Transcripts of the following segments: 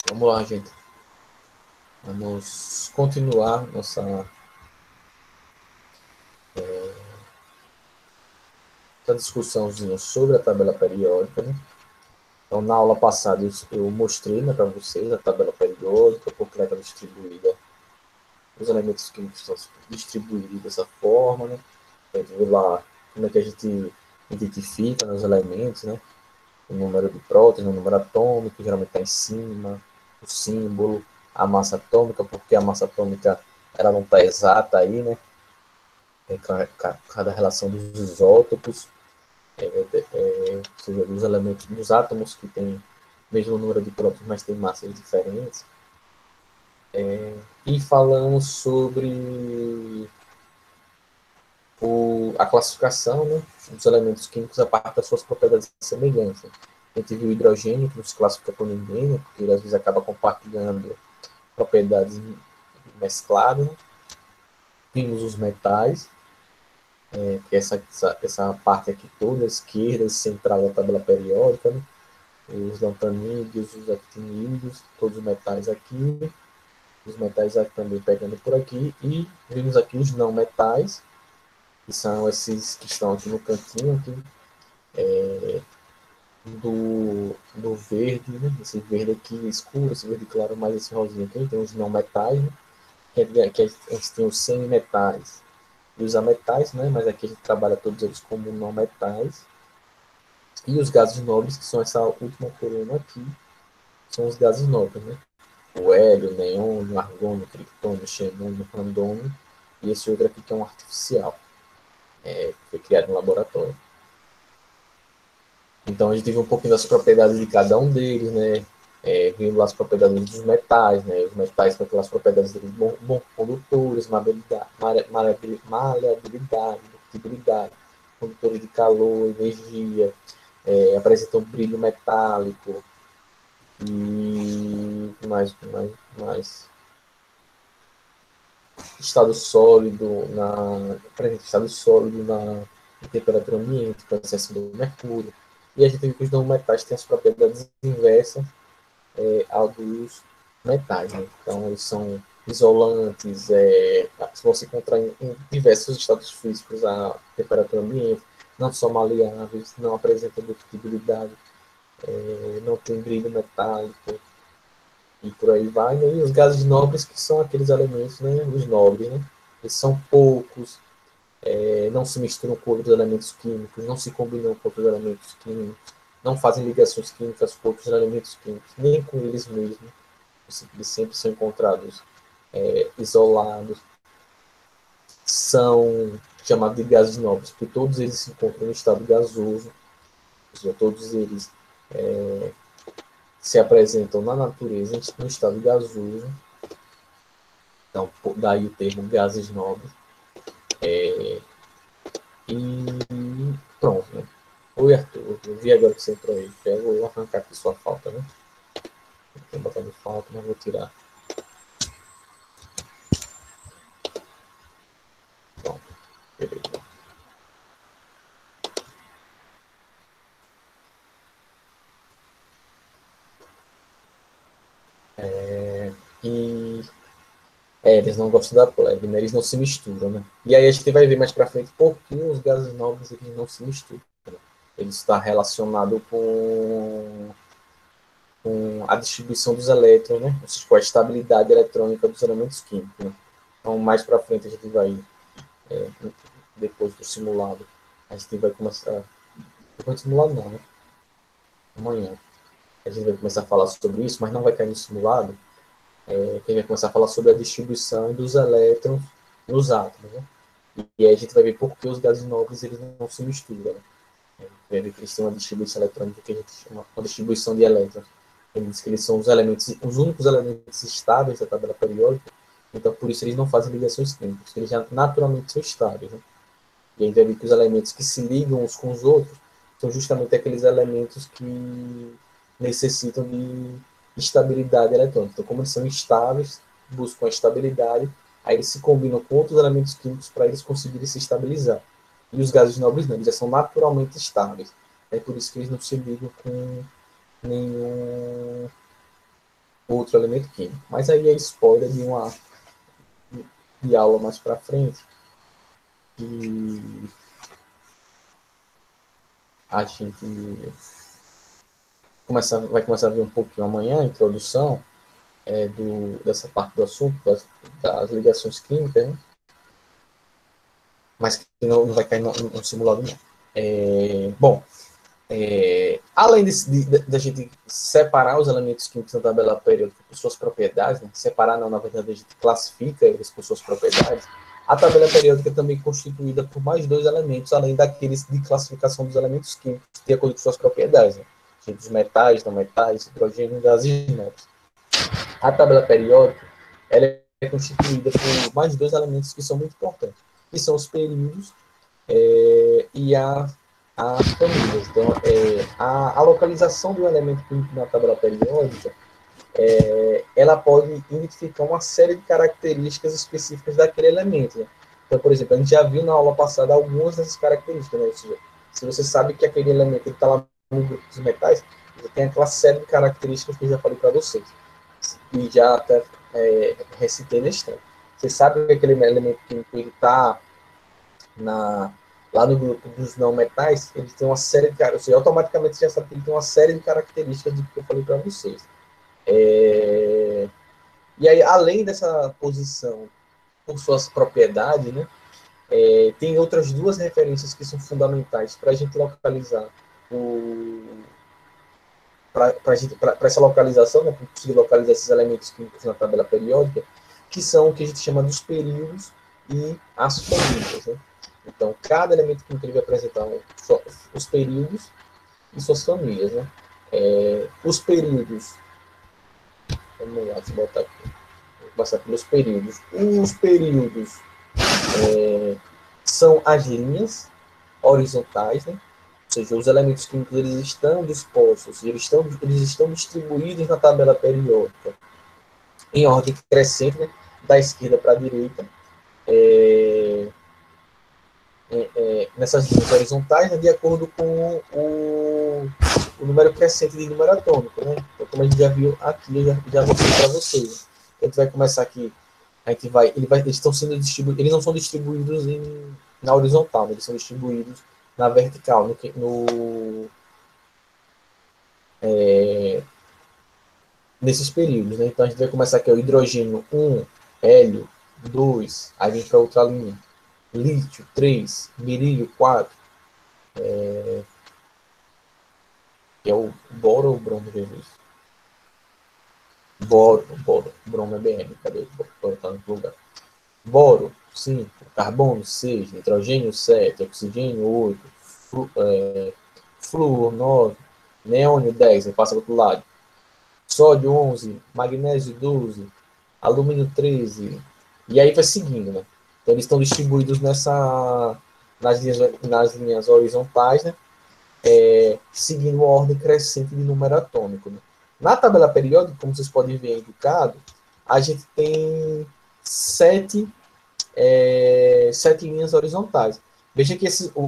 Vamos lá, gente. Vamos continuar nossa discussãozinha sobre a tabela periódica, né? Então, na aula passada, eu mostrei, né, para vocês a tabela periódica, porque ela está distribuída, os elementos químicos estão distribuídos dessa forma, né? A gente vê lá como é que a gente identifica nos elementos, né? O número de prótons, o número atômico, geralmente está em cima, o símbolo, a massa atômica, porque a massa atômica ela não está exata aí, né? Cada relação dos isótopos, ou seja, dos elementos, dos átomos que têm o mesmo número de prótons, mas têm massas diferentes. E falamos sobre a classificação, né, dos elementos químicos a partir das suas propriedades semelhantes. A gente viu o hidrogênio, que nos classifica por ninguém, né, porque ele às vezes acaba compartilhando propriedades mescladas. Né? Vimos os metais, que é essa parte aqui toda, a esquerda, central da tabela periódica, né? Os lantanídeos, os actinídeos, todos os metais aqui, os metais aqui também pegando por aqui, e vimos aqui os não metais, que são esses que estão aqui no cantinho, aqui, do verde, né? Esse verde aqui escuro, esse verde claro, mais esse rosinho aqui, tem os não metais, né? Que a gente tem os semimetais e os ametais, né? Mas aqui a gente trabalha todos eles como não metais. E os gases nobres, que são essa última coluna aqui, são os gases nobres, né? O hélio, o neon, o argônio, o criptônio, o xenônio, o randônio, e esse outro aqui que é um artificial, que foi criado no laboratório. Então a gente viu um pouquinho das propriedades de cada um deles, né? Vimos as propriedades dos metais, né? Os metais com aquelas propriedades deles bom condutores, maleabilidade, ductibilidade, condutores de calor, energia, apresentam brilho metálico e mais estado sólido estado sólido na temperatura ambiente, com excesso do mercúrio. E a gente viu que os não metais têm as propriedades inversas ao dos metais. Né? Então, eles são isolantes, vão se encontrar em diversos estados físicos à temperatura ambiente, não são maleáveis, não apresentam ductibilidade, não tem brilho metálico, e por aí vai. Né? E os gases nobres, que são aqueles elementos, né, os nobres, né? Eles são poucos, não se misturam com outros elementos químicos, não se combinam com outros elementos químicos, não fazem ligações químicas com outros elementos químicos, nem com eles mesmos. Eles sempre são encontrados isolados, são chamados de gases nobres, porque todos eles se encontram no estado gasoso, ou seja, todos eles se apresentam na natureza no estado gasoso, então daí o termo gases nobres. E pronto, né? Oi, Arthur, eu vi agora que você entrou aí, eu vou arrancar aqui sua falta, né? Tem botando falta, mas vou tirar. Pronto, beleza. E eles não gostam da plebe, né? Eles não se misturam, né? E aí a gente vai ver mais para frente por que os gases nobres eles não se misturam. Né? Ele está relacionado com a distribuição dos elétrons, né? Ou seja, com a estabilidade eletrônica dos elementos químicos. Né? Então, mais para frente a gente vai, depois do simulado, a gente vai começar. Depois do simulado não, né? Amanhã. A gente vai começar a falar sobre isso, mas não vai cair no simulado. A gente vai começar a falar sobre a distribuição dos elétrons nos átomos, né? E aí a gente vai ver por que os gases nobres eles não se misturam. Né? Vai ver que eles têm uma distribuição eletrônica que a gente chama uma distribuição de elétrons. Ele diz que eles são os únicos elementos estáveis da tabela periódica, então por isso eles não fazem ligações químicas, eles já naturalmente são estáveis. Né? E a gente vai ver que os elementos que se ligam uns com os outros são justamente aqueles elementos que necessitam de estabilidade eletrônica. Então, como eles são estáveis, buscam a estabilidade, aí eles se combinam com outros elementos químicos para eles conseguirem se estabilizar. E os gases nobres não, eles já são naturalmente estáveis. É por isso que eles não se ligam com nenhum outro elemento químico. Mas aí é spoiler de aula mais para frente. E a gente vai começar a ver um pouquinho amanhã, a introdução dessa parte do assunto, das ligações químicas, né? Mas que não vai cair no simulado, não. Bom, além da gente separar os elementos químicos na tabela periódica por suas propriedades, né? Separar não, na verdade, a gente classifica eles por suas propriedades, a tabela periódica também é constituída por mais dois elementos, além daqueles de classificação dos elementos químicos, de acordo com suas propriedades, né? Dos metais, não metais, hidrogênio, gases e neutros. A tabela periódica ela é constituída por mais dois elementos que são muito importantes, que são os períodos e as famílias. Então, a localização do elemento químico na tabela periódica, ela pode identificar uma série de características específicas daquele elemento. Né? Então, por exemplo, a gente já viu na aula passada algumas dessas características. Né? Ou seja, se você sabe que aquele elemento está lá no grupo dos metais, você tem aquela série de características que eu já falei para vocês. E já até recitei nesse tempo. Você sabe que aquele elemento químico está lá no grupo dos não metais, ele tem uma série de características, automaticamente você já sabe que ele tem uma série de características do que eu falei para vocês. E aí, além dessa posição por suas propriedades, né, tem outras duas referências que são fundamentais para a gente localizar para essa localização, né, para conseguir localizar esses elementos químicos na tabela periódica, que são o que a gente chama dos períodos e as famílias. Né? Então, cada elemento químico ele vai apresentar os períodos e suas famílias. Né? Os períodos, vamos lá, deixa eu botar aqui, vou passar pelos períodos. Os períodos são as linhas horizontais, né? Ou seja, os elementos químicos eles estão dispostos, eles estão distribuídos na tabela periódica em ordem crescente, né? Da esquerda para a direita, nessas linhas horizontais, né? De acordo com o número crescente de número atômico. Né? Então, como a gente já viu aqui, eu já mostrei para vocês. A gente vai começar aqui, eles estão sendo distribuídos, eles não são distribuídos na horizontal, né? Eles são distribuídos na vertical, nesses períodos. Né? Então a gente vai começar aqui o hidrogênio 1, hélio 2, aí vem para outra linha, lítio 3, berílio 4, que é o boro ou bromo, Jesus? Boro, bromo é BM, cadê o boro? Tá no lugar. Boro 5, carbono 6, nitrogênio 7, oxigênio 8, flúor 9, neônio 10, aí passa para o outro lado, sódio 11, magnésio 12, alumínio 13, e aí vai seguindo, né? Então eles estão distribuídos nas linhas horizontais, né? Seguindo uma ordem crescente de número atômico. Né? Na tabela periódica, como vocês podem ver indicado, a gente tem sete linhas horizontais. Veja que o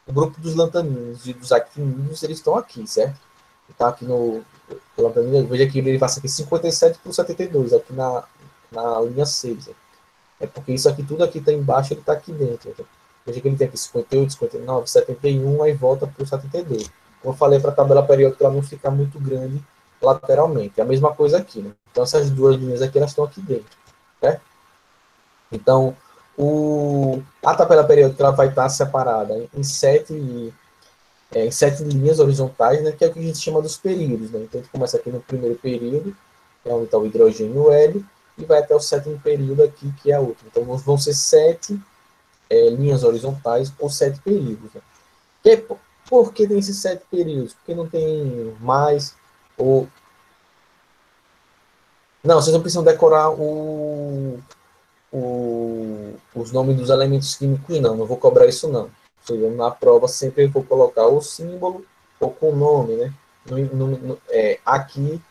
grupo dos lantaninos e dos actininos, eles estão aqui, certo? Está aqui no lantanino, veja que ele passa aqui 57 por 72, aqui na linha 6. Né? É porque isso aqui, tudo aqui está embaixo, ele está aqui dentro. Né? Veja que ele tem aqui 58, 59, 71, aí volta para o 72. Como eu falei, para a tabela periódica ela não ficar muito grande lateralmente. É a mesma coisa aqui. Né? Então, essas duas linhas aqui, elas estão aqui dentro. Né? Então, a tabela periódica ela vai estar separada em sete linhas horizontais, né, que é o que a gente chama dos períodos. Né? Então, a gente começa aqui no primeiro período, que é onde está o hidrogênio e o hélio, e vai até o sétimo período aqui, que é a outra. Então, vão ser sete linhas horizontais ou sete períodos. Né? Por que tem esses sete períodos? Porque não tem mais ou... Não, vocês não precisam decorar os nomes dos elementos químicos, não vou cobrar isso, não. Na prova sempre eu vou colocar o símbolo ou com o nome, né? Aqui,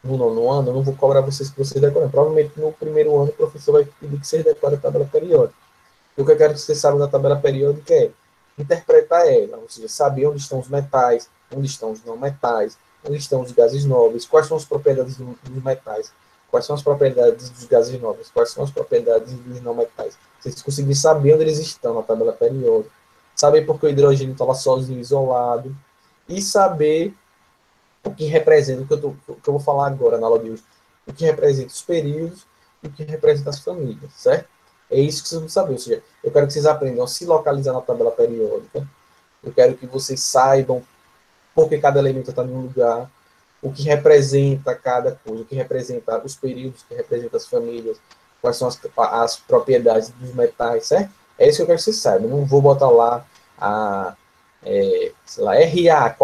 no nono ano, eu não vou cobrar vocês que vocês decorem. Provavelmente no primeiro ano o professor vai pedir que vocês decorem a tabela periódica. E o que eu quero que vocês saibam da tabela periódica é interpretar ela, ou seja, saber onde estão os metais, onde estão os não metais, onde estão os gases nobres, quais são as propriedades dos metais, quais são as propriedades dos gases nobres, quais são as propriedades dos não metais. Vocês conseguirem saber onde eles estão na tabela periódica, saber por que o hidrogênio está lá sozinho, isolado, e saber o que representa, o que eu vou falar agora na aula de hoje, o que representa os períodos e o que representa as famílias, certo? É isso que vocês vão saber. Ou seja, eu quero que vocês aprendam a se localizar na tabela periódica, eu quero que vocês saibam por que cada elemento está em um lugar, o que representa cada coisa, o que representa os períodos, o que representa as famílias, quais são as propriedades dos metais, certo? É isso que eu quero que vocês saibam. Eu não vou botar lá sei lá, RA,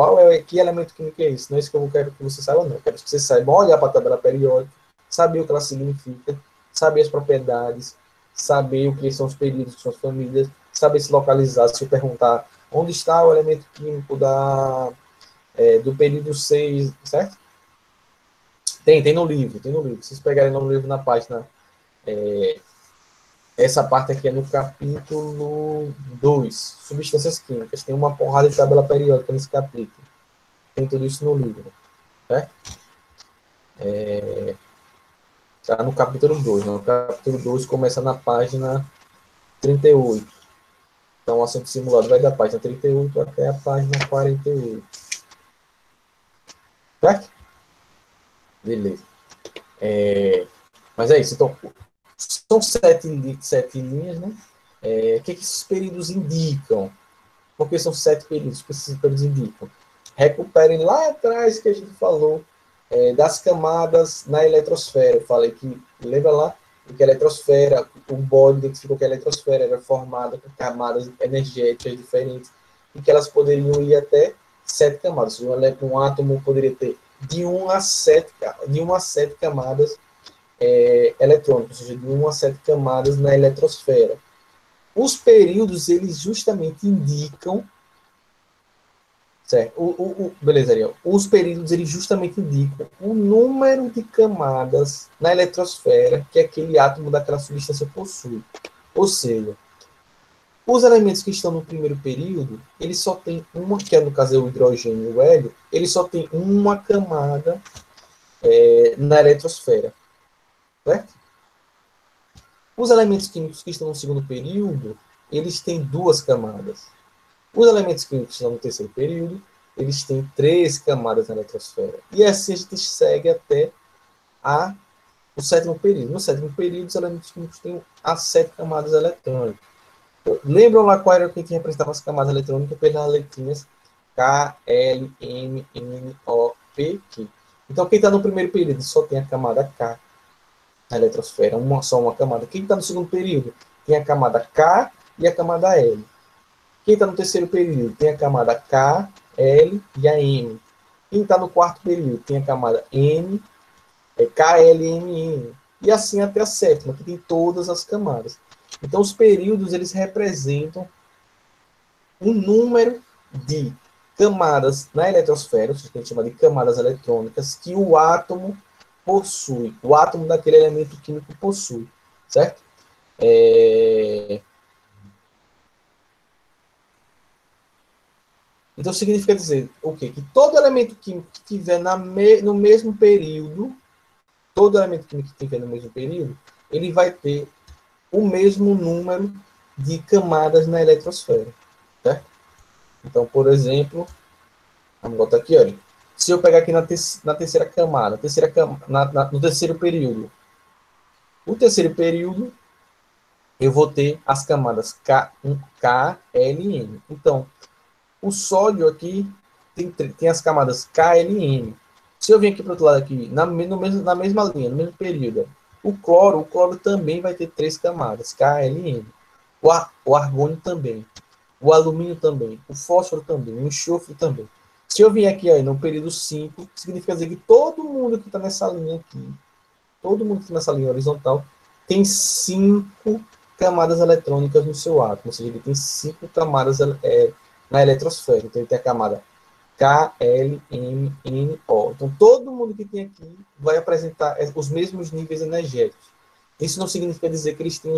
que elemento químico é isso? Não é isso que eu quero que você saiba, não. Eu quero que você saiba olhar para a tabela periódica, saber o que ela significa, saber as propriedades, saber o que são os períodos, o que são as famílias, saber se localizar, se eu perguntar onde está o elemento químico do período 6, certo? Tem no livro, tem no livro. Se vocês pegarem no livro na página... essa parte aqui é no capítulo 2, substâncias químicas. Tem uma porrada de tabela periódica nesse capítulo. Tem tudo isso no livro. Certo? Está no capítulo 2. No capítulo 2 começa na página 38. Então, o assunto simulado vai da página 38 até a página 48. Certo? Beleza. Mas é isso. Então, são sete linhas, né? O que esses períodos indicam? Porque são 7 períodos, que esses períodos indicam. Recuperem lá atrás que a gente falou das camadas na eletrosfera. Eu falei que, lembra lá, que a eletrosfera, o Bohr identificou que a eletrosfera era formada por camadas energéticas diferentes e que elas poderiam ir até 7 camadas. Um átomo poderia ter de 1 a 7 camadas eletrônicas, ou seja, de 1 a 7 camadas na eletrosfera. Os períodos, eles justamente indicam... Certo? Beleza, Ariel. Os períodos, eles justamente indicam o número de camadas na eletrosfera que aquele átomo daquela substância possui. Ou seja, os elementos que estão no primeiro período, eles só têm uma, que no caso é o hidrogênio e o hélio, eles só têm uma camada na eletrosfera. Certo? Os elementos químicos que estão no segundo período, eles têm 2 camadas. Os elementos químicos que estão no terceiro período, eles têm 3 camadas na eletrosfera. E assim a gente segue até o sétimo período. No sétimo período, os elementos químicos têm as 7 camadas eletrônicas. Lembram lá qual era quem representava as camadas eletrônicas pelas letrinhas K, L, M, N, O, P, Q. Então, quem está no primeiro período só tem a camada K na eletrosfera, só uma camada. Quem está no segundo período tem a camada K e a camada L. Quem está no terceiro período tem a camada K, L e a M. Quem está no quarto período tem a camada M, K, L, M, N. E assim até a sétima, que tem todas as camadas. Então, os períodos, eles representam um número de camadas na eletrosfera, que a gente chama de camadas eletrônicas, que o átomo possui. O átomo daquele elemento químico possui. Certo? Então, significa dizer o quê? Que todo elemento químico que tiver no mesmo período, todo elemento químico que tiver no mesmo período, ele vai ter o mesmo número de camadas na eletrosfera. Certo? Então, por exemplo, vamos botar aqui, olha. Se eu pegar aqui na terceira camada, no terceiro período, o terceiro período, eu vou ter as camadas K, L e M. Então, o sódio aqui tem as camadas K, L e M. Se eu vir aqui para o outro lado, aqui, na mesma linha, no mesmo período, o cloro também vai ter 3 camadas, K, L e M. O argônio também. O alumínio também. O fósforo também. O enxofre também. Se eu vir aqui ó, no período 5, significa dizer que todo mundo que está nessa linha aqui, todo mundo que está nessa linha horizontal, tem 5 camadas eletrônicas no seu átomo. Ou seja, ele tem 5 camadas na eletrosfera. Então, ele tem a camada K, L, M, N, O. Então, todo mundo que tem aqui vai apresentar os mesmos níveis energéticos. Isso não significa dizer que eles têm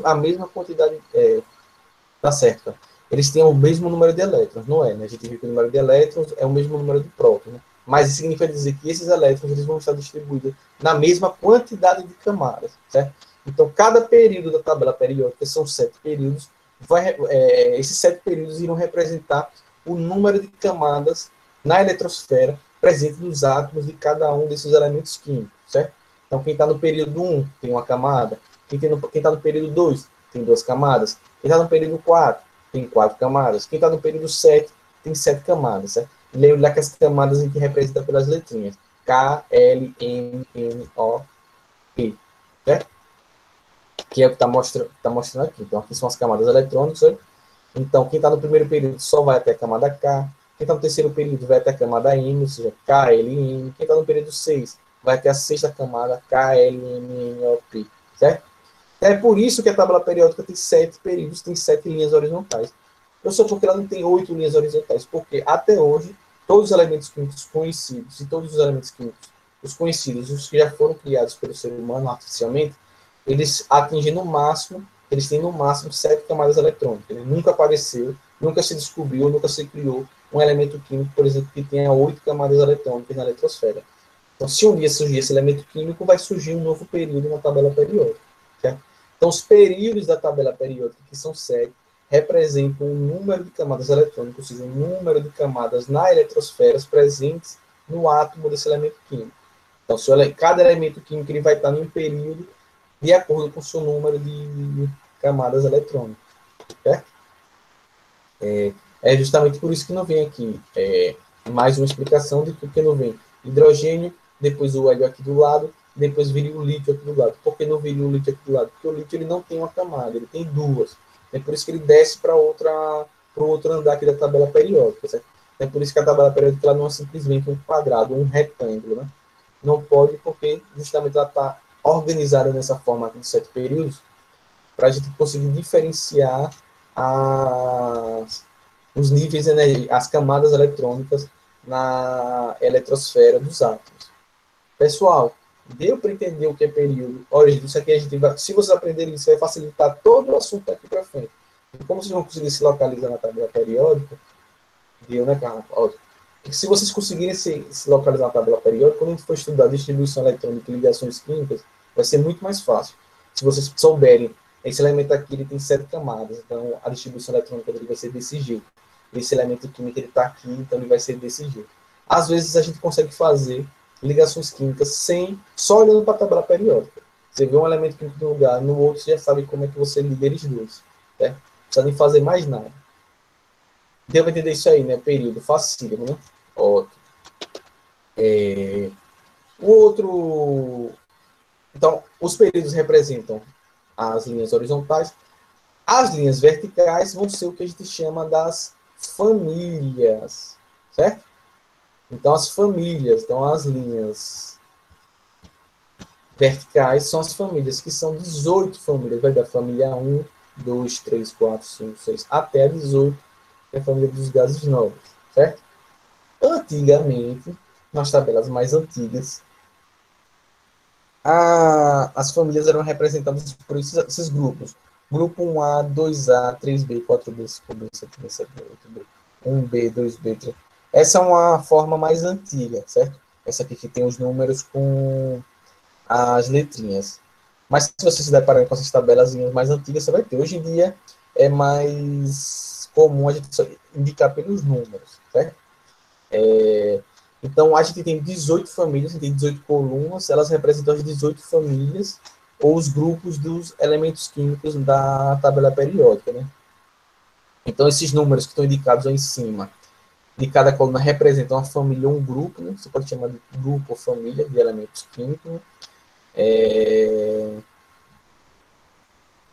a mesma quantidade... tá certo. Eles têm o mesmo número de elétrons, não é? Né? A gente viu que o número de elétrons é o mesmo número de prótons. Né? Mas isso significa dizer que esses elétrons eles vão estar distribuídos na mesma quantidade de camadas, certo? Então, cada período da tabela periódica, são 7 períodos, esses 7 períodos irão representar o número de camadas na eletrosfera presente nos átomos de cada um desses elementos químicos, certo? Então, quem está no período 1 tem uma camada, quem está no período 2 tem 2 camadas, quem está no período 4 tem 4 camadas, quem está no período 7 tem 7 camadas, certo? Lembra que as camadas a gente representa pelas letrinhas K, L, M, N, O, P, certo? Que é o que está mostrando aqui. Então, aqui são as camadas eletrônicas, certo? Então, quem está no primeiro período só vai até a camada K, quem está no terceiro período vai até a camada M, ou seja, K, L, M, quem está no período 6 vai até a sexta camada K, L, M, N, O, P, certo? É por isso que a tabela periódica tem 7 períodos, tem 7 linhas horizontais. Eu só porque ela não tem 8 linhas horizontais, porque até hoje, todos os elementos químicos conhecidos, e todos os elementos químicos, os conhecidos, os que já foram criados pelo ser humano artificialmente, eles atingem no máximo, eles têm no máximo 7 camadas eletrônicas. Ele nunca apareceu, nunca se descobriu, nunca se criou um elemento químico, por exemplo, que tenha 8 camadas eletrônicas na eletrosfera. Então, se um dia surgir esse elemento químico, vai surgir um novo período na tabela periódica. Certo? Então, os períodos da tabela periódica, que são 7, representam o número de camadas eletrônicas, ou seja, o número de camadas na eletrosfera presentes no átomo desse elemento químico. Então, cada elemento químico ele vai estar em um período de acordo com o seu número de camadas eletrônicas. Certo? É justamente por isso que não vem aqui mais uma explicação de por que não vem hidrogênio, depois o hélio aqui do lado, depois viria o lítio aqui do lado. Por que não viria o lítio aqui do lado? Porque o lítio ele não tem uma camada, ele tem duas. É por isso que ele desce para o outro andar aqui da tabela periódica. Certo? É por isso que a tabela periódica ela não é simplesmente um quadrado, um retângulo. Né? Não pode, porque justamente ela está organizada nessa forma aqui de 7 períodos, para a gente conseguir diferenciar os níveis de energia, as camadas eletrônicas na eletrosfera dos átomos. Pessoal, deu para entender o que é período? Olha, isso aqui a gente vai, se vocês aprenderem isso, vai facilitar todo o assunto daqui para frente. E como vocês vão conseguir se localizar na tabela periódica, deu, né, Carla? Se vocês conseguirem se localizar na tabela periódica, quando a gente for estudar distribuição eletrônica e ligações químicas, vai ser muito mais fácil. Se vocês souberem, esse elemento aqui ele tem 7 camadas, então a distribuição eletrônica dele vai ser desse jeito. Esse elemento químico ele está aqui, então ele vai ser desse jeito. Às vezes a gente consegue fazer ligações químicas só olhando para a tabela periódica. Você vê um elemento químico num lugar, no outro você já sabe como é que você liga eles dois. Né? Não precisa nem fazer mais nada. Deu para entender isso aí, né? Período facílimo, né? Ótimo. O outro... Então, os períodos representam as linhas horizontais. As linhas verticais vão ser o que a gente chama das famílias, certo? Então, as famílias, então as linhas verticais são as famílias, que são 18 famílias. Vai da família 1, 2, 3, 4, 5, 6, até a 18, que é a família dos gases nobres, certo? Antigamente, nas tabelas mais antigas, as famílias eram representadas por esses grupos. Grupo 1A, 2A, 3B, 4B, 5B, 7B, 7B, 8B, 1B, 2B, 3B. Essa é uma forma mais antiga, certo? Essa aqui que tem os números com as letrinhas. Mas se você se deparar com essas tabelas mais antigas, você vai ter. Hoje em dia é mais comum a gente indicar pelos números, certo? Então, a gente tem 18 famílias, a gente tem 18 colunas, elas representam as 18 famílias ou os grupos dos elementos químicos da tabela periódica, né? Então, esses números que estão indicados aí em cima, de cada coluna representam uma família ou um grupo, né? Você pode chamar de grupo ou família de elementos químicos. Né?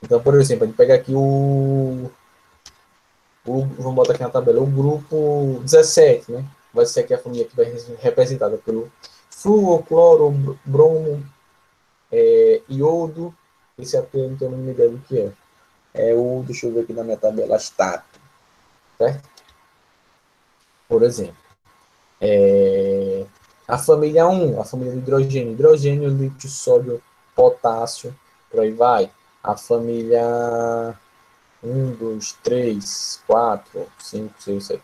Então, por exemplo, a gente pega aqui vamos botar aqui na tabela, o grupo 17, né? Vai ser aqui a família que vai ser representada pelo flúor, cloro, bromo, iodo. Esse aqui eu não tenho nenhuma ideia do que é. Deixa eu ver aqui na minha tabela, astato, certo? Por exemplo. A família 1, a família do hidrogênio. Hidrogênio, lítio, sódio, potássio, por aí vai. A família 1, 2, 3, 4, 5, 6, 7.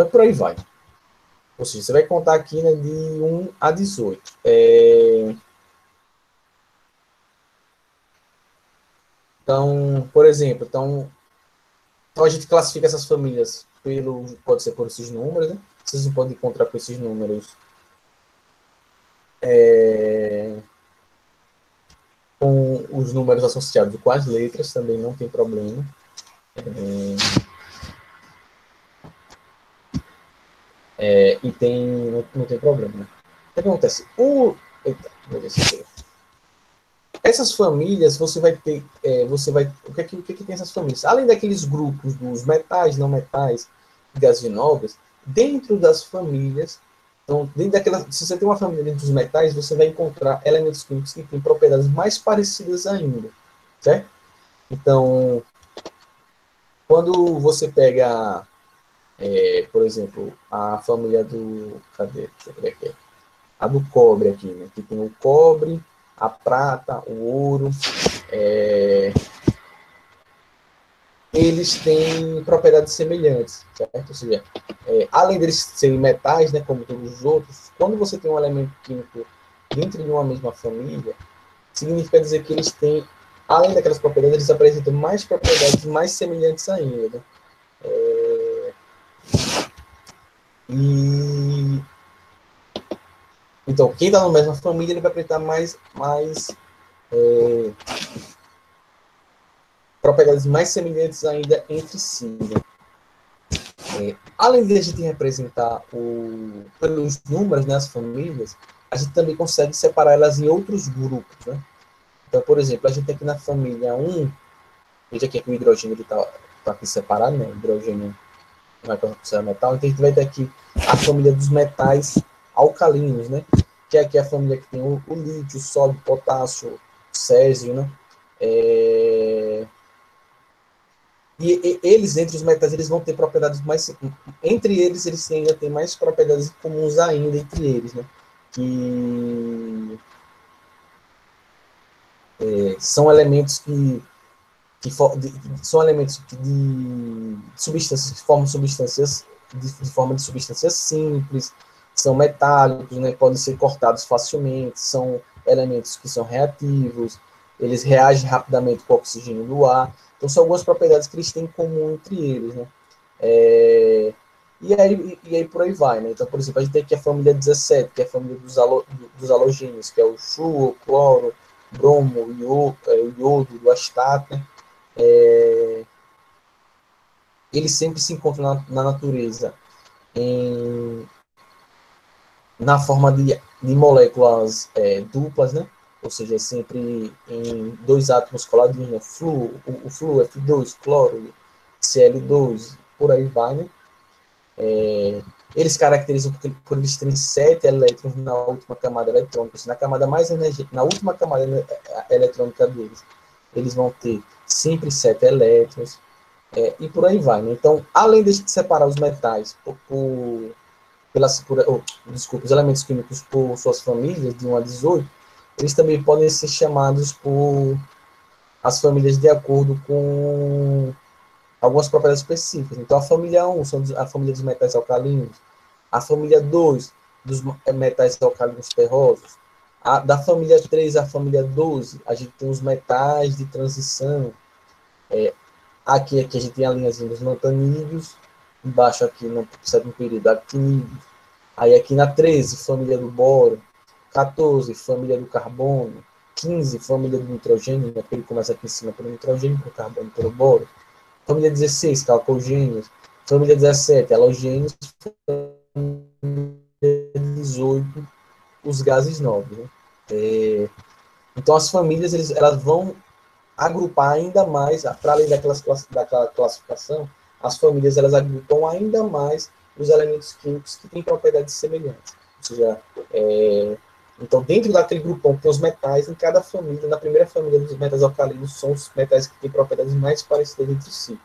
Por aí vai. Ou seja, você vai contar aqui, né, de 1 a 18. Então, por exemplo, então a gente classifica essas famílias pode ser por esses números, né? Vocês não podem encontrar com esses números com os números associados com as letras, também não tem problema. E não tem problema. Né? O que acontece? Eita, meu Deus do céu. Essas famílias, você vai ter, o que tem essas famílias? Além daqueles grupos dos metais, não metais, gases nobres, dentro das famílias, então, se você tem uma família dentro dos metais, você vai encontrar elementos químicos que têm propriedades mais parecidas ainda, certo? Então, quando você pega, por exemplo, a família cadê? Deixa eu ver aqui. A do cobre aqui, né? Que tem o cobre, a prata, o ouro, eles têm propriedades semelhantes, certo? Ou seja, além deles serem metais, né, como todos os outros, quando você tem um elemento químico dentro de uma mesma família, significa dizer que eles têm, além daquelas propriedades, eles apresentam mais propriedades mais semelhantes ainda. Né? E então, quem está na mesma família, ele vai apresentar mais propriedades mais semelhantes ainda entre si. Né? Além de a gente representar pelos números, né, as famílias, a gente também consegue separar elas em outros grupos. Né? Então, por exemplo, a gente tem aqui na família 1, veja aqui que o hidrogênio está aqui separado, né? O hidrogênio não é considerado metal, então a gente vai ter aqui a família dos metais alcalinos, né? Que é aqui a família que tem o lítio, o sódio, o potássio, o césio, né? E eles, entre os metais, eles vão ter propriedades mais... Entre eles ainda têm mais propriedades comuns ainda entre eles, né? Que são elementos são elementos de substâncias que formam substâncias de forma de substâncias simples, são metálicos, né? Podem ser cortados facilmente, são elementos que são reativos, eles reagem rapidamente com o oxigênio do ar. Então, são algumas propriedades que eles têm em comum entre eles, né? E aí por aí vai, né? Então, por exemplo, a gente tem aqui a família 17, que é a família dos halogênios, que é o flúor, cloro, bromo, o iodo, o astato, né? Eles sempre se encontram na natureza na forma de moléculas duplas, né? Ou seja, sempre em dois átomos coladinhos, né? O flúor, F2, cloro, Cl2, por aí vai, né? Eles caracterizam por eles terem 7 elétrons na última camada eletrônica. Na camada mais energética, na última camada eletrônica deles, eles vão ter sempre 7 elétrons, e por aí vai. Né? Então, além de separar os metais desculpa, os elementos químicos por suas famílias, de 1 a 18, eles também podem ser chamados por as famílias de acordo com algumas propriedades específicas. Então, a família 1 são a família dos metais alcalinos, a família 2 dos metais alcalinos terrosos, da família 3 à família 12, a gente tem os metais de transição. Aqui a gente tem a linhazinha dos lantanídeos, embaixo aqui no sétimo período, actinídeos. Aí aqui na 13, família do boro, 14, família do carbono, 15, família do nitrogênio, né, ele começa aqui em cima pelo nitrogênio, pelo carbono, pelo boro. Família 16, calcogênios. Família 17, halogênios. Família 18, os gases nobres. Né? Então, as famílias elas vão agrupar ainda mais, para além daquela classificação, as famílias elas agrupam ainda mais os elementos químicos que têm propriedades semelhantes. Ou seja, então, dentro daquele grupão que tem os metais, em cada família, na primeira família dos metais alcalinos, são os metais que têm propriedades mais parecidas entre si.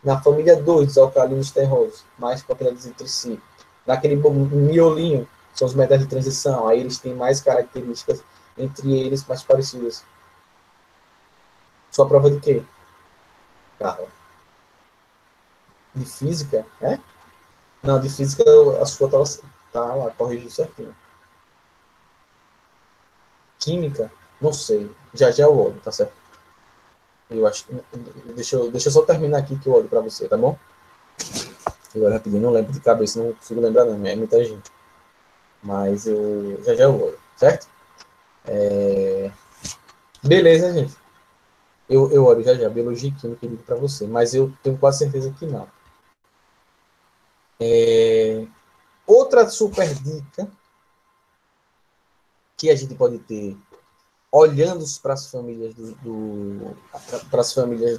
Na família 2, os alcalinos terrosos, mais propriedades entre si. Naquele miolinho, são os metais de transição, aí eles têm mais características entre eles mais parecidas. Sua prova de quê? Carro. De física, né? Não, de física a sua estava Tá lá, corrigiu certinho. Química, não sei. Já já eu olho, tá certo? Eu acho que. Deixa eu só terminar aqui que eu olho para você, tá bom? Agora rapidinho, não lembro de cabeça, não consigo lembrar, não. É muita gente. Mas eu já já eu olho, certo? Beleza, gente. Eu olho já já, biologia e química, eu digo para você, mas eu tenho quase certeza que não. Outra super dica que a gente pode ter olhando para as famílias para as famílias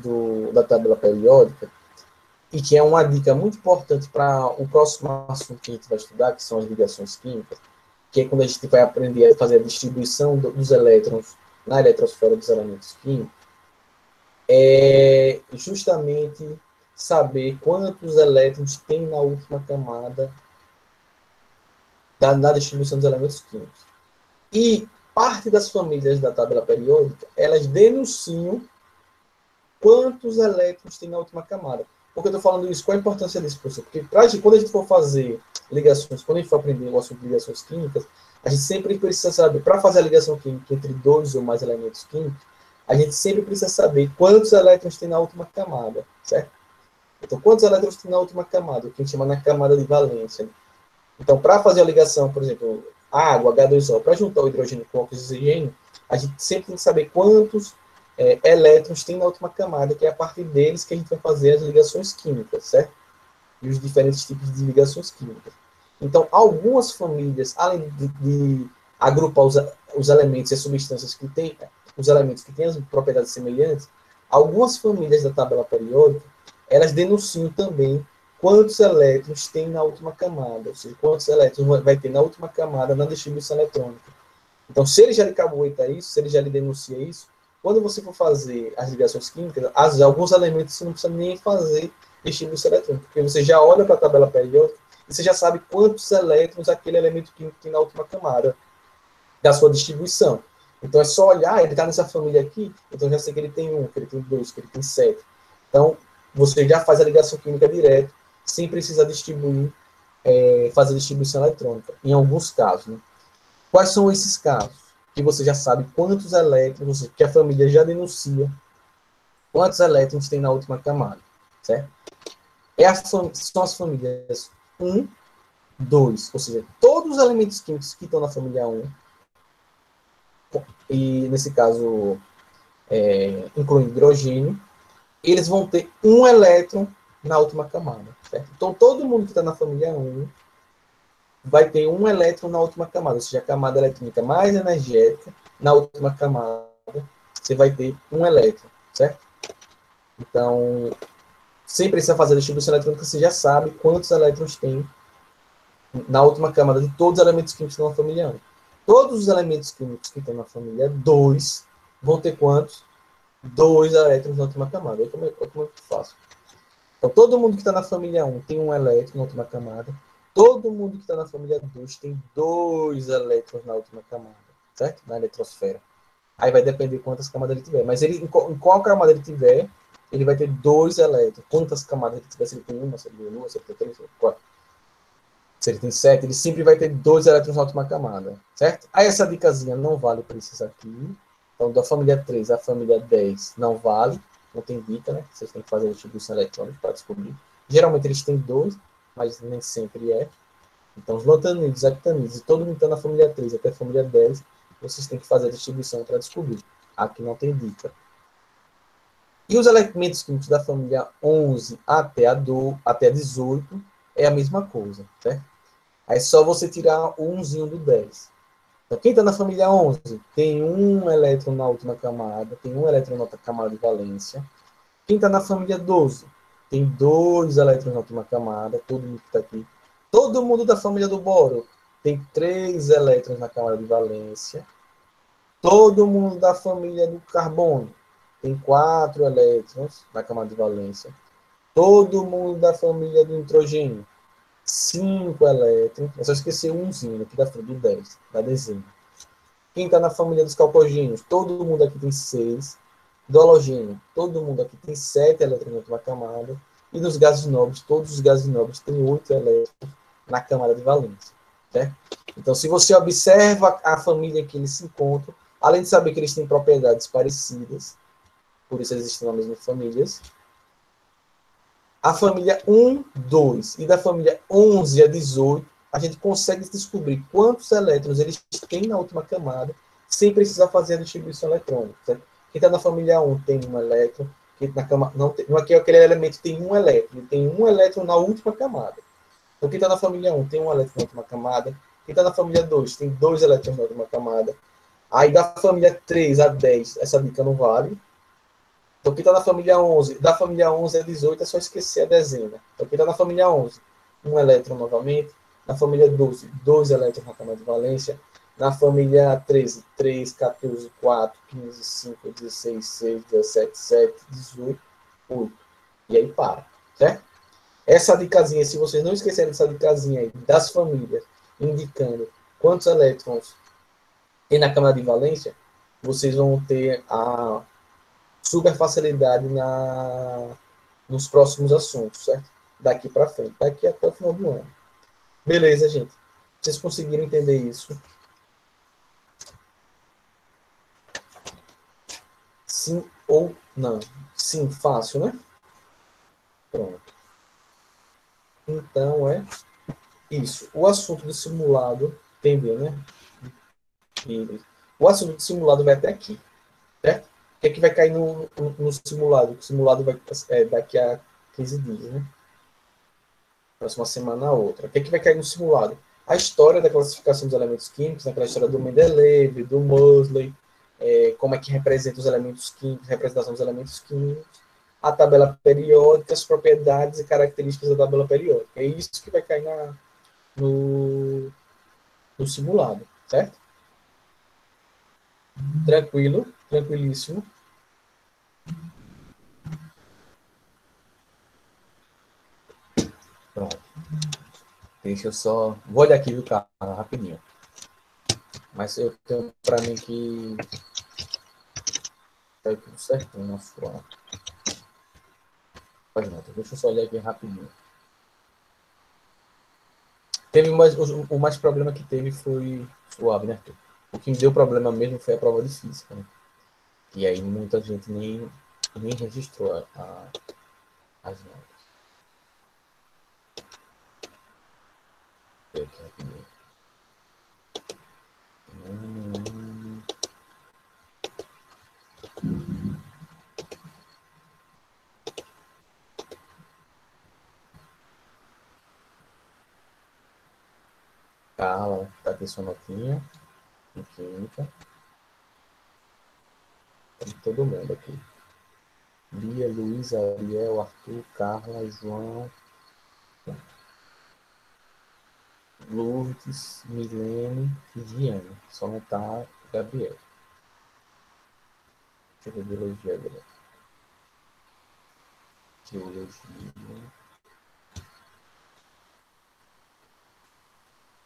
da tabela periódica, e que é uma dica muito importante para o próximo assunto que a gente vai estudar, que são as ligações químicas, que é quando a gente vai aprender a fazer a distribuição dos elétrons na eletrosfera dos elementos químicos, é justamente saber quantos elétrons tem na última camada da distribuição dos elementos químicos. E parte das famílias da tabela periódica, elas denunciam quantos elétrons tem na última camada. Por que eu estou falando isso? Qual a importância disso, professor? Porque quando a gente for fazer ligações, quando a gente for aprender o assunto de ligações químicas, a gente sempre precisa saber, para fazer a ligação química entre dois ou mais elementos químicos, a gente sempre precisa saber quantos elétrons tem na última camada, certo? Então, quantos elétrons tem na última camada? O que a gente chama na camada de valência. Então, para fazer a ligação, por exemplo, água, H2O, para juntar o hidrogênio com o oxigênio, a gente sempre tem que saber quantos elétrons tem na última camada, que é a partir deles que a gente vai fazer as ligações químicas, certo? E os diferentes tipos de ligações químicas. Então, algumas famílias, além de agrupar os elementos e as substâncias que têm, os elementos que têm as propriedades semelhantes, algumas famílias da tabela periódica, elas denunciam também quantos elétrons tem na última camada, ou seja, quantos elétrons vai ter na última camada na distribuição eletrônica. Então, se ele já lhe caboeta isso, se ele já lhe denuncia isso, quando você for fazer as ligações químicas, alguns elementos você não precisa nem fazer distribuição eletrônica, porque você já olha para a tabela periódica e você já sabe quantos elétrons aquele elemento químico tem na última camada da sua distribuição. Então, é só olhar, ele está nessa família aqui, então já sei que ele tem 1, que ele tem 2, que ele tem 7. Então, você já faz a ligação química direto, sem precisar distribuir, fazer distribuição eletrônica, em alguns casos. Né? Quais são esses casos? Que você já sabe quantos elétrons, que a família já denuncia, quantos elétrons tem na última camada, certo? São as famílias 1, 2, ou seja, todos os elementos químicos que estão na família 1, e nesse caso, incluindo hidrogênio, eles vão ter um elétron na última camada, certo? Então, todo mundo que está na família 1 vai ter um elétron na última camada, ou seja, a camada eletrônica mais energética, na última camada, você vai ter um elétron, certo? Então, sem precisar fazer a distribuição eletrônica, você já sabe quantos elétrons tem na última camada de todos os elementos químicos que estão na família 1. Todos os elementos químicos que estão na família 2 vão ter quantos? 2 elétrons na última camada. Olha como eu faço. Então, todo mundo que está na família 1 tem um elétron na última camada. Todo mundo que está na família 2 tem 2 elétrons na última camada, certo? Na eletrosfera. Aí vai depender quantas camadas ele tiver. Mas em qual camada ele tiver, ele vai ter 2 elétrons. Quantas camadas ele tiver, se ele tem 1, se ele tem 2, se ele tem 3, se ele tem 4. Se ele tem 7, ele sempre vai ter 2 elétrons na última camada, certo? Aí essa dicasinha não vale para esses aqui. Então, da família 3 à família 10 não vale. Não tem dica, né? Vocês têm que fazer a distribuição eletrônica para descobrir. Geralmente eles têm 2, mas nem sempre é. Então, os lantanídeos, actanides, e todo mundo está na família 3 até a família 10, vocês têm que fazer a distribuição para descobrir. Aqui não tem dica. E os elementos químicos da família 11 até a 18 é a mesma coisa, certo? Aí é só você tirar o 1zinho do 10. Então, quem está na família 11 tem um elétron na última camada, tem um elétron na outra camada de valência. Quem está na família 12 tem 2 elétrons na última camada, todo mundo que está aqui. Todo mundo da família do boro tem 3 elétrons na camada de valência. Todo mundo da família do carbono tem 4 elétrons na camada de valência. Todo mundo da família do nitrogênio, 5 elétrons. É só esquecer umzinho aqui da frente do 10, da dezena. Quem está na família dos calcogênios, todo mundo aqui tem 6. Do halogênio, todo mundo aqui tem 7 elétrons na última camada. E dos gases nobres, todos os gases nobres têm 8 elétrons na camada de valência. Certo? Então, se você observa a família em que eles se encontram, além de saber que eles têm propriedades parecidas, por isso eles estão nas mesmas famílias, a família 1, 2 e da família 11 a 18, a gente consegue descobrir quantos elétrons eles têm na última camada, sem precisar fazer a distribuição eletrônica. Certo? Quem está na família 1 tem um elétron, quem na cama, não tem, não é que aquele elemento tem um elétron, ele tem um elétron na última camada. Então, quem está na família 1 tem um elétron na última camada, quem está na família 2 tem dois elétrons na última camada. Aí da família 3 a 10, essa dica não vale. Então, quem está na família 11, da família 11 a 18, é só esquecer a dezena. Então, quem está na família 11, um elétron novamente. Na família 12, dois elétrons na camada de valência. Na família 13, 3, 14, 4, 15, 5, 16, 6, 17, 7, 18, 8. E aí para, certo? Essa dicasinha, se vocês não esquecerem dessa dicasinha aí, das famílias, indicando quantos elétrons tem na camada de valência, vocês vão ter a super facilidade nos próximos assuntos, certo? Daqui para frente, daqui até o final do ano. Beleza, gente? Vocês conseguiram entender isso? Sim ou não? Sim, fácil, né? Pronto. Então, é isso. O assunto do simulado, entendeu, né? O assunto do simulado vai até aqui, certo? O que é que vai cair no simulado? O simulado vai daqui a 15 dias, né? Próxima semana a outra. O que é que vai cair no simulado? A história da classificação dos elementos químicos, aquela história do Mendeleev, do Moseley, como é que representa os elementos químicos, representação dos elementos químicos, a tabela periódica, as propriedades e características da tabela periódica. É isso que vai cair no, no simulado, certo? Tranquilo, tranquilíssimo. Pronto. Deixa eu só. Vou olhar aqui, viu, cara, rapidinho. Mas eu tenho para mim que tá tudo certinho na sua. Deixa eu só olhar aqui rapidinho. Teve o mais problema que teve foi suave, né? O que me deu problema mesmo foi a prova de física, né? E aí muita gente nem registrou as notas. Aqui, rapidinho. Carla, tá aqui sua notinha. Em química. Tem todo mundo aqui. Bia, Luísa, Ariel, Arthur, Carla, João, Lourdes, Milene e Diana. Só não tá Gabriel. Deixa eu ver biologia agora. Geologia.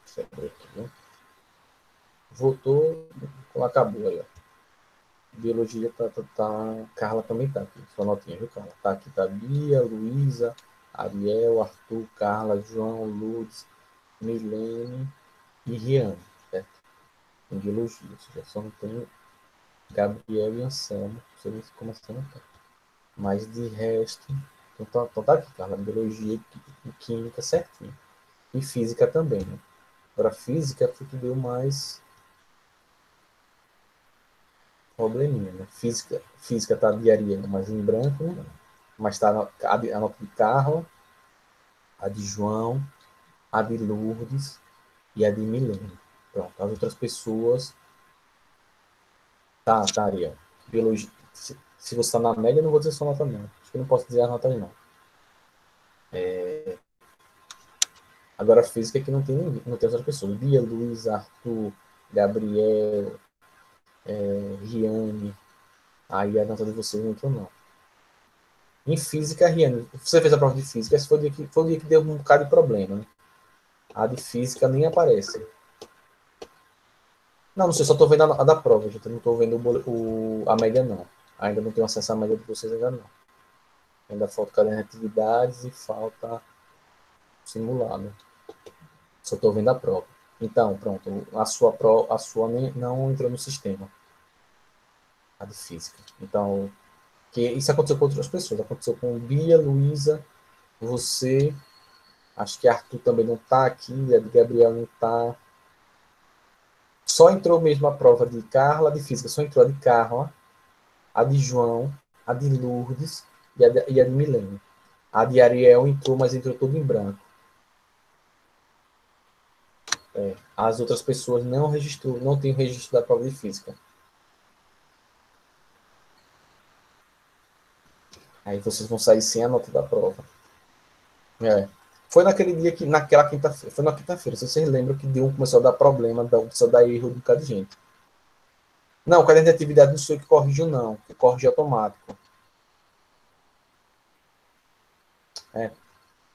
Deixa eu ver aqui, né? Voltou, acabou aí, ó. Biologia Carla também tá aqui. Sua notinha, viu, Carla? Tá aqui, tá Bia, Luísa, Ariel, Arthur, Carla, João, Lourdes, Milene e Riane, certo? Em biologia, ou seja, só não tem Gabriel e Anselmo, você começando a. Mas de resto, então tá aqui, Carla, biologia e química certinho. E física também, né? Agora, física foi que deu mais probleminha, né? Física tá de Ariel, mas em branco, né? Mas tá a nota de Carla, a de João, a de Lourdes e a de Milene. Pronto, as outras pessoas. Tá, Ariel. Biologia. Se você está na média, eu não vou dizer sua nota, não. Acho que eu não posso dizer as notas, não. Agora, física que não tem ninguém, não tem outras pessoas. Bia, Luiz, Arthur, Gabriel, Riane. Aí a nota de vocês não entrou, não. Em física, Riane, você fez a prova de física, esse foi o dia que deu um bocado de problema, né? A de física nem aparece. Não sei, só estou vendo a da prova, gente. Eu não estou vendo a média, não. Ainda não tenho acesso à média de vocês, ainda não. Ainda falta caderno de atividades e falta simulado. Só estou vendo a prova. Então, pronto, a sua não entrou no sistema, a de física. Então, que isso aconteceu com outras pessoas. Aconteceu com Bia, Luísa, você, acho que Arthur também não está aqui, a de Gabriel não está. Só entrou mesmo a prova de Carla, de física, só entrou a de Carla, a de João, a de Lourdes e a de Milene. A de Ariel entrou, mas entrou tudo em branco. As outras pessoas não registrou, não tem o registro da prova de física. Aí vocês vão sair sem a nota da prova. Foi naquele dia que, naquela quinta-feira, foi na quinta-feira, se vocês lembram que deu, começou a dar problema, começou a dar erro do bocado de gente. Não, o caderno de atividade não sou eu que corrijo, não, que corrige automático.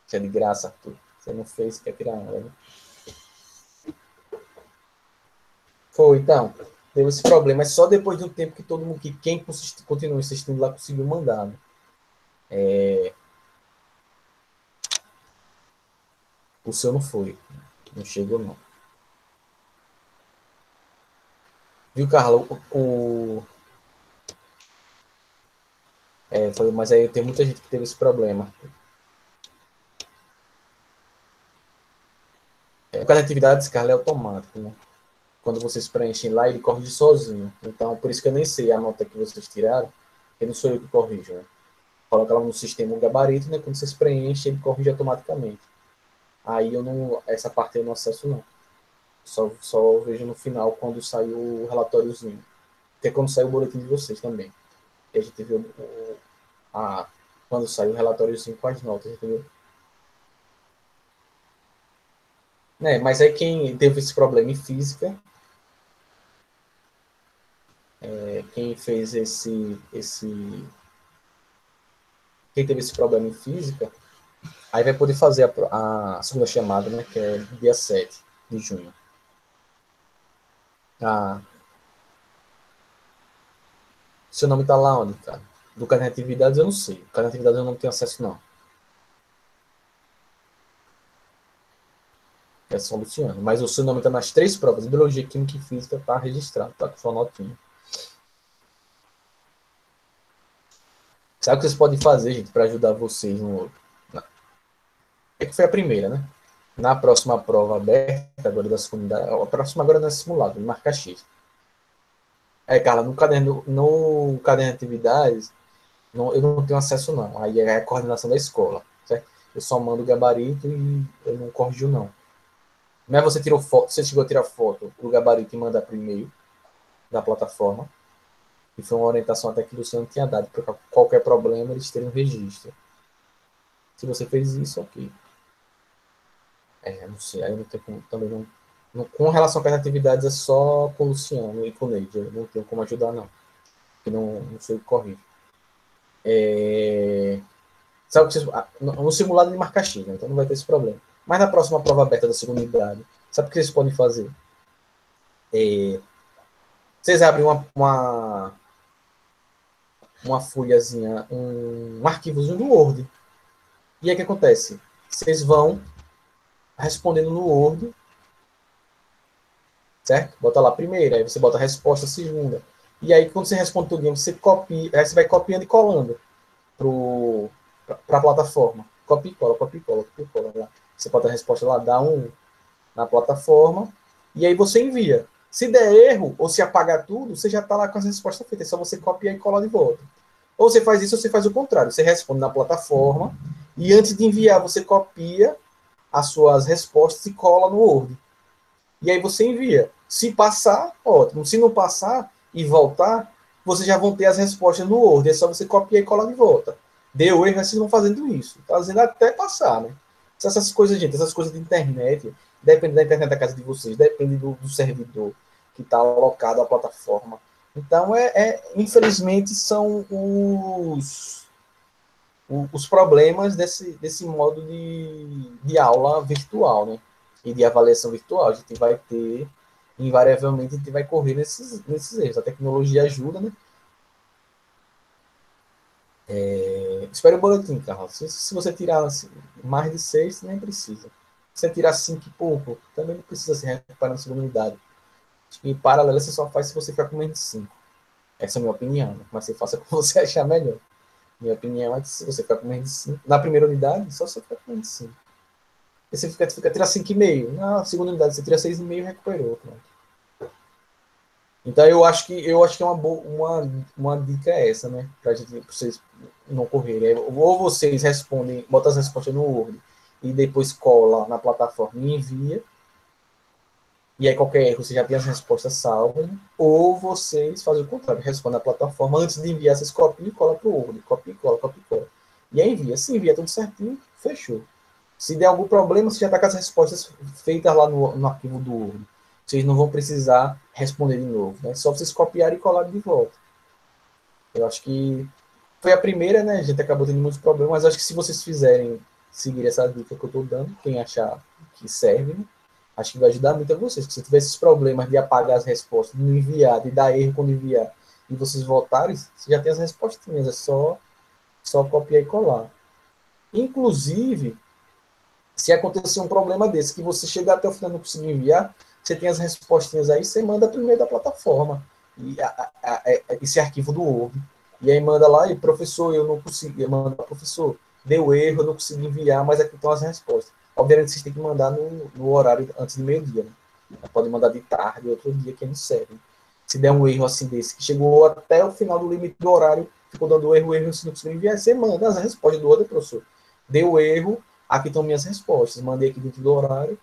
Isso é de graça, Arthur. Você não fez, quer tirar onda, né? Foi, então. Teve esse problema. É só depois de um tempo que todo mundo, que quem continua insistindo lá, conseguiu mandar. Né? O seu não foi. Não chegou, não. Viu, Carla? Mas aí tem muita gente que teve esse problema. O caso de atividades, Carla, é automático, né? Quando vocês preenchem lá, ele corrige sozinho. Então, por isso que eu nem sei a nota que vocês tiraram, porque não sou eu que corrijo, né? Coloca lá no sistema o gabarito, né? Quando vocês preenchem, ele corrige automaticamente. Aí eu não, essa parte eu não acesso, não. Só vejo no final quando sai o relatóriozinho. Que é quando sai o boletim de vocês também. E a gente vê quando sai o relatóriozinho com as notas, entendeu? Né? Mas aí quem teve esse problema em física, quem fez quem teve esse problema em física, aí vai poder fazer a segunda chamada, né? Que é dia 7 de junho. Ah, seu nome tá lá onde, cara? Do caderno de atividades eu não sei. Do caderno de atividades eu não tenho acesso, não. É São Luciano. Mas o seu nome está nas 3 provas, Biologia, Química e Física, está registrado, tá com sua notinha. Sabe o que vocês podem fazer, gente, para ajudar vocês no. É que foi a primeira, né? Na próxima prova aberta, agora da segunda. A próxima agora não é simulado, marca X. Carla, no caderno de atividades, eu não tenho acesso, não. Aí é a coordenação da escola, certo? Eu só mando o gabarito e eu não corrijo, não. Mas você tirou foto, você chegou a tirar foto do gabarito e mandar para o e-mail da plataforma. E foi uma orientação até que o Luciano tinha dado, para qualquer problema eles terem um registro. Se você fez isso, ok. Não sei, aí eu não tenho como, também não, com relação às atividades é só com o Luciano e com o Neide, eu não tenho como ajudar, não. Porque não sei o que corrige. Sabe que no simulado de marca X, né? Então não vai ter esse problema. Mas na próxima prova aberta da segunda idade, sabe o que vocês podem fazer? Vocês abrem uma folhazinha, um arquivozinho do Word. E aí o que acontece? Vocês vão respondendo no Word, certo? Bota lá primeira, aí você bota a resposta segunda. E aí, quando você responde tudo, você copia, aí você vai copiando e colando para a plataforma. Copia e cola, copia e cola, copia e cola. Lá. Você bota a resposta lá, dá na plataforma, e aí você envia. Se der erro, ou se apagar tudo, você já está lá com as respostas feitas. É só você copiar e colar de volta. Ou você faz isso, ou você faz o contrário. Você responde na plataforma, e antes de enviar, você copia as suas respostas e cola no Word. E aí você envia. Se passar, ótimo. Se não passar e voltar, vocês já vão ter as respostas no Word. É só você copiar e colar de volta. Deu erro, vocês vão fazendo isso. Tá fazendo até passar, né? Essas coisas, gente, essas coisas de internet, depende da internet da casa de vocês, depende do servidor que está alocado à plataforma. Então, infelizmente, são os problemas desse modo de aula virtual, né? E de avaliação virtual. A gente vai ter, invariavelmente, a gente vai correr nesses erros. A tecnologia ajuda, né? Espere o boletim, Carlos. Se você tirar assim, mais de 6, nem precisa. você tirar 5 e pouco, também não precisa se recuperar na segunda unidade. Em paralelo, você só faz se você ficar com menos de 5. Essa é a minha opinião, né? Mas você faça como você achar melhor. Minha opinião é que se você ficar com menos de 5, na primeira unidade, só você ficar com menos de 5. E você tira 5,5. Na segunda unidade, você tira 6,5 e recuperou. Pronto. Então, eu acho que é uma dica é essa, né? Pra vocês não correrem. Ou vocês respondem, botam as respostas no Word e depois cola na plataforma e envia. E aí qualquer erro você já tem as respostas salvas. Ou vocês fazem o contrário, respondem na plataforma. Antes de enviar, vocês copiam e colam para o Word. Copia e cola, copia e cola. E aí envia. Se envia tudo certinho, fechou. Se der algum problema, você já está com as respostas feitas lá no arquivo do Word. Vocês não vão precisar responder de novo. Né? Só vocês copiarem e colarem de volta. Eu acho que foi a primeira, né? A gente acabou tendo muitos problemas, mas acho que se vocês fizerem, seguir essa dica que eu estou dando, quem achar que serve, né? Acho que vai ajudar muito a vocês. Se tiver esses problemas de apagar as respostas, de não enviar, de dar erro quando enviar, e vocês voltarem, você já tem as respostinhas, é só copiar e colar. Inclusive, se acontecer um problema desse, que você chegar até o final e não conseguir enviar, você tem as respostinhas aí, você manda primeiro da plataforma, e esse arquivo do Word. E aí manda lá, e professor, eu não consegui, manda professor, deu erro, eu não consegui enviar, mas aqui estão as respostas. Obviamente, vocês têm que mandar no horário antes do meio-dia, né? Pode mandar de tarde, outro dia, que não serve. Se der um erro assim desse, que chegou até o final do limite do horário, ficou dando erro, se não conseguiu enviar, você manda as respostas do outro, professor. Deu erro, aqui estão minhas respostas. Mandei aqui dentro do horário.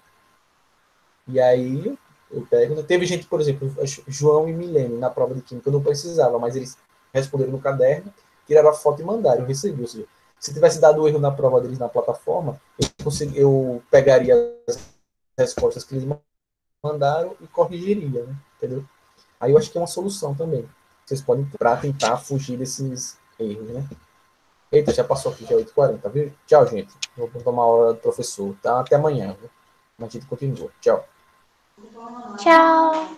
E aí eu pego. Né? Teve gente, por exemplo, João e Milene, na prova de química, eu não precisava, mas eles responderam no caderno, tiraram a foto e mandaram. Eu recebi. Ou seja, se tivesse dado erro na prova deles na plataforma, eu pegaria as respostas que eles mandaram e corrigiria, né? Entendeu? Aí eu acho que é uma solução também. Vocês podem para tentar fugir desses erros, né? Eita, já passou aqui, já é 8h40, viu? Tchau, gente. Vou tomar a hora do professor. Tá? Até amanhã. Viu? A gente continua. Tchau. Tchau.